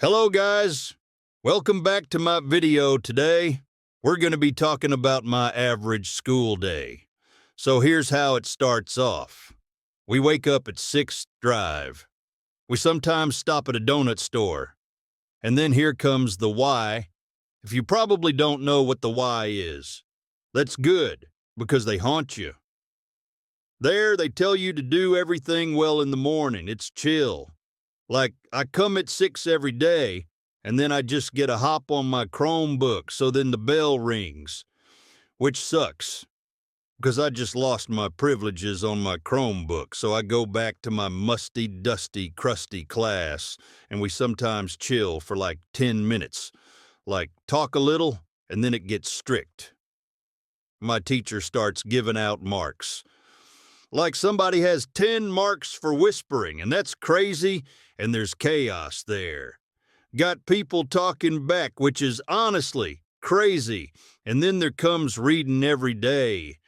Hello guys, welcome back to my video today. We're going to be talking about my average school day. So here's how it starts off. We wake up at 6th Drive. We sometimes stop at a donut store. And then here comes the Y. If you probably don't know what the Y is, that's good because they haunt you. There they tell you to do everything well in the morning. It's chill. Like, I come at 6 every day, and then I just get a hop on my Chromebook, so then the bell rings, which sucks, because I just lost my privileges on my Chromebook, so I go back to my musty, dusty, crusty class, and we sometimes chill for like 10 minutes. Like, talk a little, and then it gets strict. My teacher starts giving out marks. Like somebody has 10 marks for whispering, and that's crazy, and there's chaos there. Got people talking back, which is honestly crazy, and then there comes reading every day.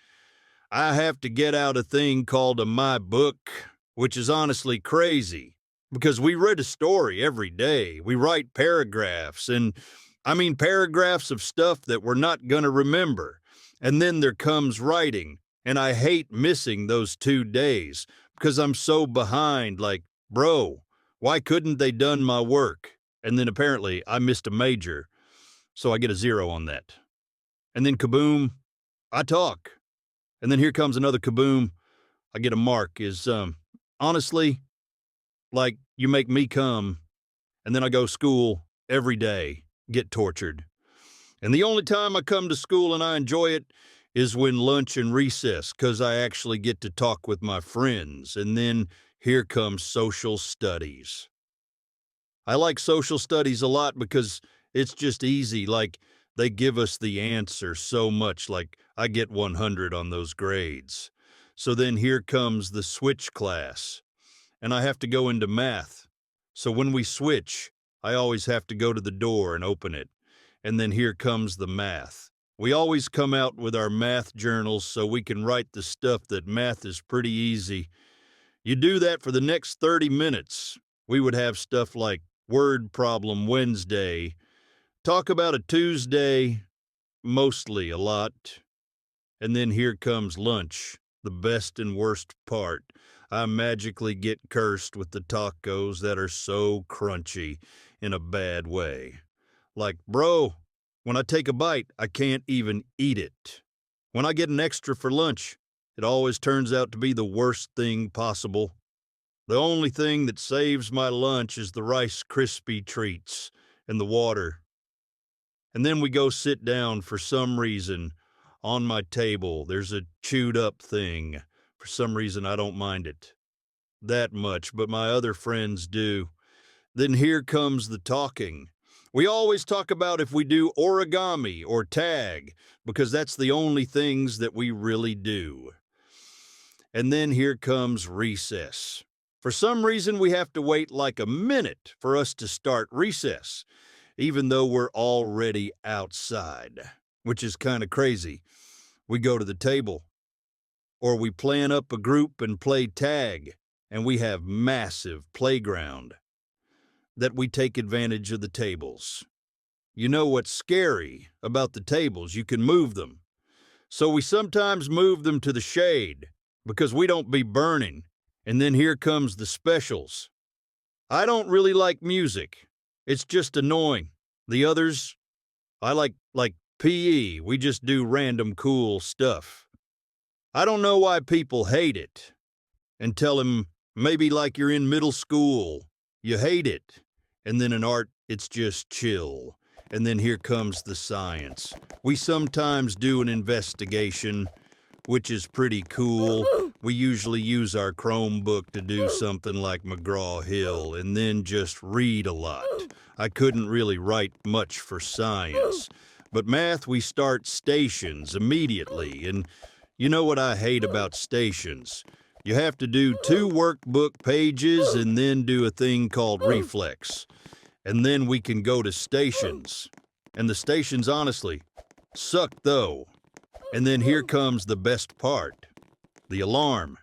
I have to get out a thing called a My Book, which is honestly crazy, because we read a story every day. We write paragraphs, and paragraphs of stuff that we're not going to remember. And then there comes writing. And I hate missing those 2 days because I'm so behind. Like, bro, why couldn't they done my work? And then apparently I missed a major, so I get a 0 on that. And then kaboom, I talk. And then here comes another kaboom, I get a mark. Is honestly, like, you make me come, and then I go school every day, get tortured. And the only time I come to school and I enjoy it is when lunch and recess, because I actually get to talk with my friends. And then here comes social studies. I like social studies a lot because it's just easy. Like, they give us the answer so much. Like, I get 100 on those grades. So then here comes the switch class, and I have to go into math. So when we switch, I always have to go to the door and open it. And then here comes the math. We always come out with our math journals so we can write the stuff that math is pretty easy. You do that for the next 30 minutes. We would have stuff like word problem Wednesday, talk about a Tuesday, mostly a lot. And then here comes lunch, the best and worst part. I magically get cursed with the tacos that are so crunchy in a bad way. Like, bro, when I take a bite, I can't even eat it. When I get an extra for lunch, it always turns out to be the worst thing possible. The only thing that saves my lunch is the Rice Krispie treats and the water. And then we go sit down. For some reason, on my table, there's a chewed up thing. For some reason, I don't mind it that much, but my other friends do. Then here comes the talking. We always talk about if we do origami or tag, because that's the only things that we really do. And then here comes recess. For some reason, we have to wait like a minute for us to start recess, even though we're already outside, which is kind of crazy. We go to the table, or we plan up a group and play tag, and we have massive playground that we take advantage of the tables. You know what's scary about the tables? You can move them. So we sometimes move them to the shade because we don't be burning. And then here comes the specials. I don't really like music. It's just annoying. The others, I like PE. We just do random cool stuff. I don't know why people hate it. And tell them maybe like you're in middle school. You hate it. And then in art, it's just chill. And then here comes the science. We sometimes do an investigation, which is pretty cool. We usually use our Chromebook to do something like McGraw-Hill and then just read a lot. I couldn't really write much for science. But math, we start stations immediately. And you know what I hate about stations? You have to do 2 workbook pages and then do a thing called reflex. And then we can go to stations. And the stations, honestly, suck though. And then here comes the best part, the alarm.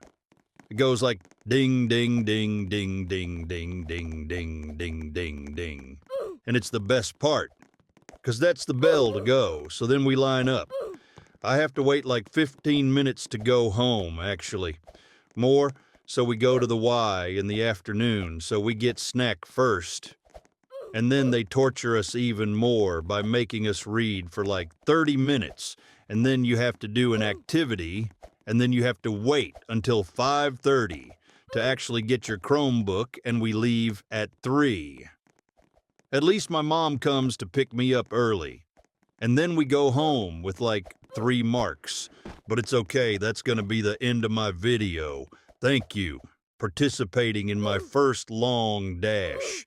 It goes like ding, ding, ding, ding, ding, ding, ding, ding, ding, ding, ding. And it's the best part, because that's the bell to go. So then we line up. I have to wait like 15 minutes to go home, actually. More, so we go to the Y in the afternoon, so we get snack first. And then they torture us even more by making us read for like 30 minutes. And then you have to do an activity, and then you have to wait until 5:30 to actually get your Chromebook, and we leave at 3. At least my mom comes to pick me up early. And then we go home with like 3 marks. But it's okay, that's gonna be the end of my video. Thank you, participating in my first long dash.